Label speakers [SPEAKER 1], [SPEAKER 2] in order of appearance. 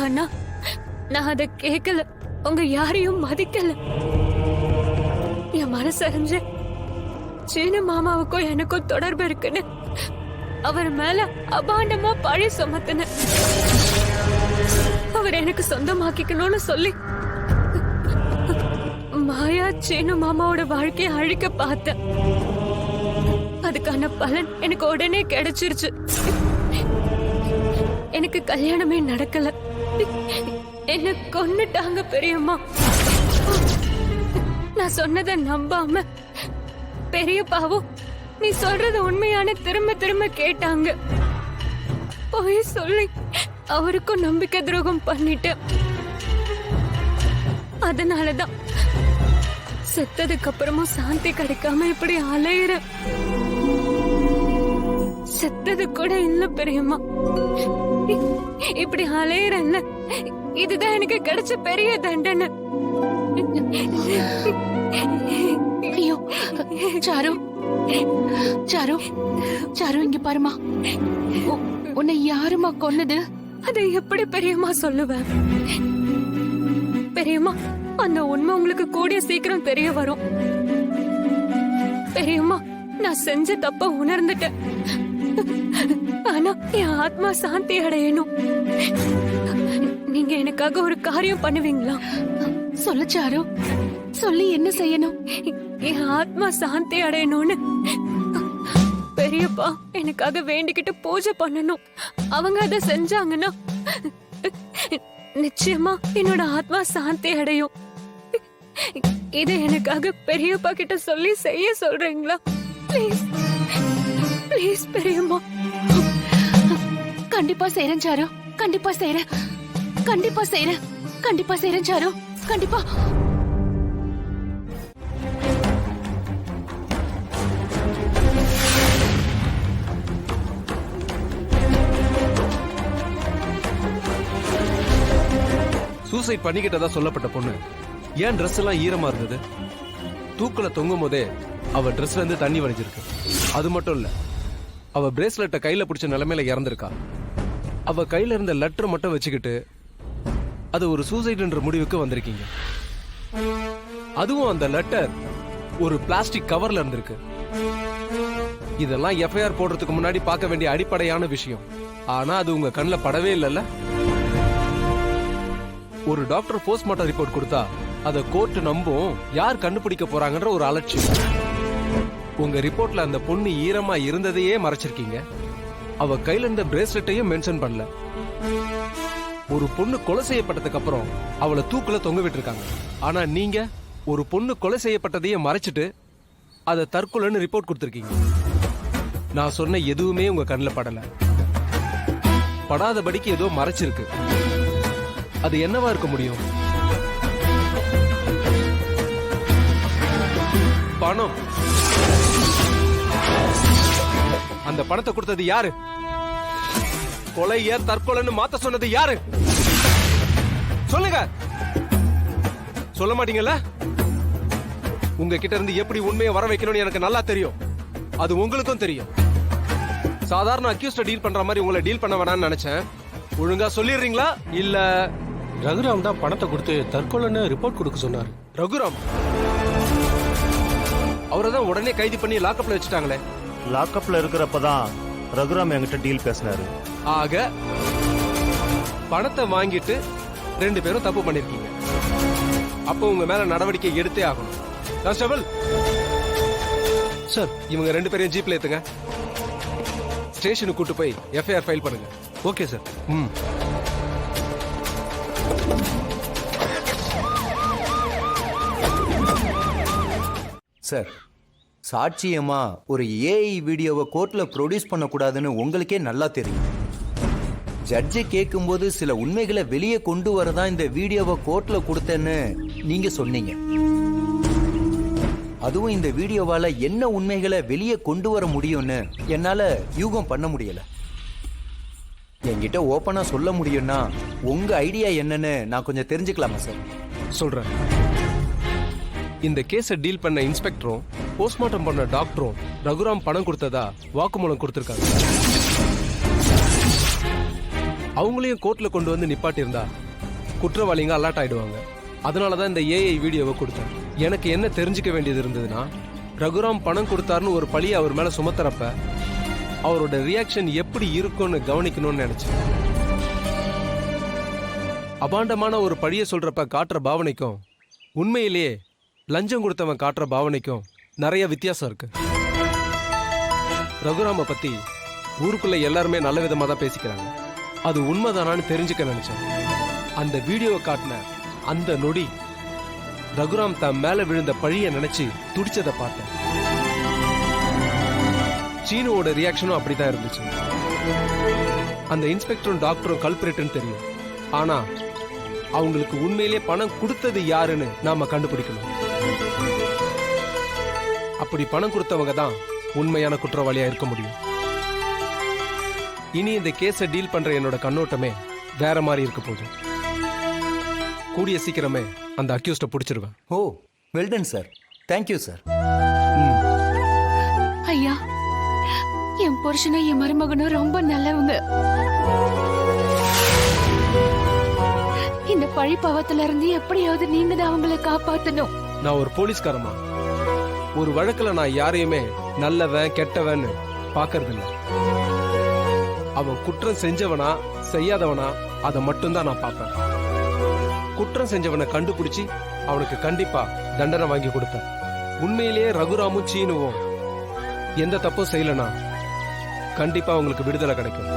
[SPEAKER 1] ஆனா நான் அத கேட்கல, உங்க யாரையும் மதிக்கல. என் மனசறிஞ்சு சீனு மாமாவுக்கும் எனக்கும் தொடர்பு இருக்குன்னு அவர் மேல அபாண்டமா பழி சுமத்தின. அவர் எனக்கு சொந்தமாக்கிக்கணும்னு சொல்லி மாயா சீனு மாமாவோட வாழ்க்கையை அழிக்க பார்த்தேன். அதுக்கான பலன் எனக்கு உடனே கிடைச்சிருச்சு. எனக்கு கல்யாணமே நடக்கல. என்ன கொன்னுட்டாங்க பெரியம்மா. நான் சொன்னதை நம்பாம பெரியப்பாவும் நீ சொல்றது உண்மையான திரும்ப திரும்ப கேட்டாங்க. போய் சொல்லி அவருக்கும் நம்பிக்கை துரோகம் பண்ணிட்டேன். அதனாலதான் செத்ததுக்கு அப்புறமும் சாந்தி கிடைக்காம இப்படி அலையிற. செத்தது கூட இல்ல பெரியம்மா, இப்படி அலையிறல்ல, இதுதான் எனக்கு கிடைச்ச பெரிய தண்டனை.
[SPEAKER 2] ஐயோ சாரு, சாரு, சாரு இங்க பாருமா. உன்னை யாருமா கொன்னது?
[SPEAKER 1] அதை எப்படி பெரியம்மா சொல்லுவேன்? பெரியம்மா, அந்த உண்மை உங்களுக்கு கூடிய சீக்கிரம் தெரிய வரும். பெரியம்மா, நான் செஞ்ச தப்ப உணர்ந்துட்டேன். ஆனா என் ஆத்மா சாந்தி அடையணும். நீங்க எனக்காக ஒரு காரியம் பண்ணுவீங்களா?
[SPEAKER 2] சொல்லு சாரு, சொல்லி என்ன செய்யணும்?
[SPEAKER 1] என் ஆத்மா சாந்தி அடையணும்னு பெரியப்பா எனக்காக வேண்டிக்கிட்டு பூஜை பண்ணணும். அவங்க அதை செஞ்சாங்கன்னா நிச்சயமா என்னோட ஆத்மா சாந்தி அடையும். இதை எனக்காக பெரியப்பா கிட்ட சொல்லி செய்ய சொல்றீங்களா? ப்ளீஸ் ப்ளீஸ் பெரியம்மா.
[SPEAKER 2] கண்டிப்பா செய்றேன் சாரு, கண்டிப்பா செய்றேன், கண்டிப்பா செய்றேன், கண்டிப்பா செய்றேன் சாரு, கண்டிப்பா.
[SPEAKER 3] சூசைட் பண்ணிக்கிட்டதா சொல்லப்பட்ட பொண்ணு ஏன் ட்ரெஸ் எல்லாம் ஈரமா இருந்தது? தூக்குல தொங்கும் போதே அவ ட்ரெஸ்ல இருந்து தண்ணி வடிஞ்சிருக்கு. அது மட்டும் இல்ல, அவ பிரேஸ்லெட்டை கையில பிடிச்ச நிலைமையில இறந்திருக்கா. அவ கையில இருந்த லெட்டர் மட்டும் வச்சுக்கிட்டு அது ஒரு சூசைட்ன்ற முடிவுக்கு வந்திருக்கீங்க. அதுவும் அந்த லெட்டர் ஒரு பிளாஸ்டிக் கவர்ல இருந்திருக்கு. இதெல்லாம் எஃப்ஐஆர் போடுறதுக்கு முன்னாடி பார்க்க வேண்டிய அடிப்படையான விஷயம். ஆனா அது உங்க கண்ணில் படவே இல்லைல்ல. ஒரு டாக்டர் போஸ்ட்மார்ட்டம் ரிப்போர்ட் கொடுத்தா அதை கோர்ட் நம்பும், யார் கண்டுபிடிக்க போறாங்கன்ற ஒரு அலட்சியம். உங்க ரிப்போர்ட்ல அந்த பொண்ணு ஈரமா இருந்ததையே மறைச்சிருக்கீங்க. அவ கையில இருந்த பிரேஸ்லெட்டையும் மென்ஷன் பண்ணல. ஒரு பொண்ணு கொலை செய்யப்பட்டதுக்கு அப்புறம் அவளை தூக்குல தொங்க விட்டுருக்காங்க. ஆனா நீங்க ஒரு பொண்ணு கொலை செய்யப்பட்டதையே மறைச்சிட்டு அதை தற்கொலைன்னு ரிப்போர்ட் கொடுத்திருக்கீங்க. நான் சொன்ன எதுவுமே உங்க கண்ணில் படல. படாதபடிக்கு ஏதோ மறைச்சிருக்கு. அது என்னவா இருக்க முடியும்? பணம். அந்த பணத்தை கொடுத்தது யாரு? கொலைய தற்கொலைன்னு மாத்த சொன்னது யாரு? சொல்லுங்க. சொல்ல மாட்டீங்கல்ல? உங்ககிட்ட இருந்து எப்படி உண்மையை வர வைக்கணும்னு எனக்கு நல்லா தெரியும். அது உங்களுக்கும் தெரியும். சாதாரண அக்யூஸ்ட டீல் பண்ற மாதிரி உங்களை டீல் பண்ண வேணாம்னு நினைச்சேன். ஒழுங்கா சொல்லிடுறீங்களா? இல்ல
[SPEAKER 4] ரகுராம் தான் பணத்தை கொடுத்து தற்கொலைன்னு ரிப்போர்ட் கொடுக்க சொன்னார்.
[SPEAKER 3] ரகுராம் அவரை தான் உடனே கைது பண்ணி லாக்அப்ல வச்சுட்டாங்களே.
[SPEAKER 5] லாக்அப்ல இருக்கிறப்பதான் ரகுராம் என்கிட்ட டீல் பேசினாரு.
[SPEAKER 3] ஆக பணத்தை வாங்கிட்டு 2 பேரும் தப்பு பண்ணிருக்கீங்க. அப்போ உங்க மேல நடவடிக்கை எடுத்தே ஆகணும். கான்ஸ்டபிள்
[SPEAKER 4] சார்,
[SPEAKER 3] இவங்க 2 பேரையும் ஜீப்ல ஏத்துங்க. ஸ்டேஷனுக்கு கூட்டு போய் எஃப்ஐஆர் ஃபைல் பண்ணுங்க.
[SPEAKER 4] Okay sir.
[SPEAKER 6] சார், சாட்சியமா ஒரு ஏஐ வீடியோவை கோர்ட்ல ப்ரொடியூஸ் பண்ணக்கூடாதுன்னு உங்களுக்கே நல்லா தெரியும். ஜட்ஜை கேட்கும்போது சில உண்மைகளை வெளியே கொண்டு வரதான் இந்த வீடியோவை கோர்ட்ல கொடுத்தேன்னு நீங்க சொன்னீங்க. அதுவும் இந்த வீடியோவால என்ன உண்மைகளை வெளியே கொண்டு வர முடியும்னு என்னால யூகம் பண்ண முடியல. என்கிட்ட ஓப்பனா சொல்ல முடியும்னா உங்க ஐடியா என்னன்னு நான் கொஞ்சம் தெரிஞ்சுக்கலாமா சார்?
[SPEAKER 3] சொல்றேன். இந்த கேஸை டீல் பண்ண இன்ஸ்பெக்டரும் போஸ்ட்மார்ட்டம் பண்ண டாக்டரும் ரகுராம் பணம் கொடுத்ததா வாக்குமூலம் கொடுத்திருக்காங்க. அவங்களையும் கோர்ட்ல கொண்டு வந்து நிப்பாட்டியிருந்தா குற்றவாளிங்க அலர்ட் ஆயிடுவாங்க. அதனாலதான் இந்த ஏஐ வீடியோவை கொடுத்தேன். எனக்கு என்ன தெரிஞ்சுக்க வேண்டியது இருந்ததுன்னா, ரகுராம் பணம் கொடுத்தாருன்னு ஒரு பழியை அவர் மேல சுமத்துறப்ப அவரோட ரியாக்ஷன் எப்படி இருக்கும்னு கவனிக்கணும்னு நினைச்சேன். அபாண்டமான ஒரு பழியை சொல்றப்ப காட்டுற பாவனைக்கும் உண்மையிலேயே லஞ்சம் கொடுத்தவன் காட்டுற பாவனைக்கும் நிறைய வித்தியாசம் இருக்கு. ரகுராம பத்தி ஊருக்குள்ள எல்லாருமே நல்ல விதமா தான் பேசிக்கிறாங்க. அது உண்மைதானான்னு தெரிஞ்சுக்க நினைச்சேன். அந்த வீடியோவை காட்டின அந்த நொடி ரகுராம் தன் மேல விழுந்த பழிய நினைச்சு துடிச்சதை பார்த்தேன். சீனுவோட ரியாக்ஷனும் அப்படிதான் இருந்துச்சு. அந்த இன்ஸ்பெக்டரும் டாக்டரும் கல்பிரேட்னு தெரியும். ஆனா அவங்களுக்கு உண்மையிலே பணம் கொடுத்தது யாருன்னு நாம கண்டுபிடிக்கணும். அப்படி பணம் கொடுத்தவங்க தான் உண்மையான குற்றவாளியா இருக்க முடியும். இனி இந்த கேஸை டீல் பண்ற என்னோட கண்ணோட்டமே வேற மாதிரி இருக்க போகுது. கூடிய சீக்கிரமே அந்த அக்யூஸ்ட பிடிச்சிருவேன்.
[SPEAKER 6] ஓ, வெல்டன் சார். Thank you sir.
[SPEAKER 2] ஐயா, என் புருஷனும் என் மருமகனும் ரொம்ப நல்லவங்க. இந்த பழி பாவத்துல இருந்து எப்படியாவது நீங்க தான் அவங்களை காப்பாத்தணும்.
[SPEAKER 3] நான் ஒரு போலீஸ்காரமா ஒரு வழக்குல நான் யாரையுமே நல்லவன் கெட்டவன் பாக்குறது இல்ல. அவன் குற்றம் செஞ்சவனா செய்யாதவனா அதை மட்டும்தான் நான் பார்ப்பேன். குற்றம் செஞ்சவனை கண்டுபிடிச்சு அவனுக்கு கண்டிப்பா தண்டனை வாங்கி கொடுப்பேன். உண்மையிலேயே ரகுராமும் சீனுவும் எந்த தப்பும் செய்யலனா கண்டிப்பா அவங்களுக்கு விடுதலை கிடைக்கும்.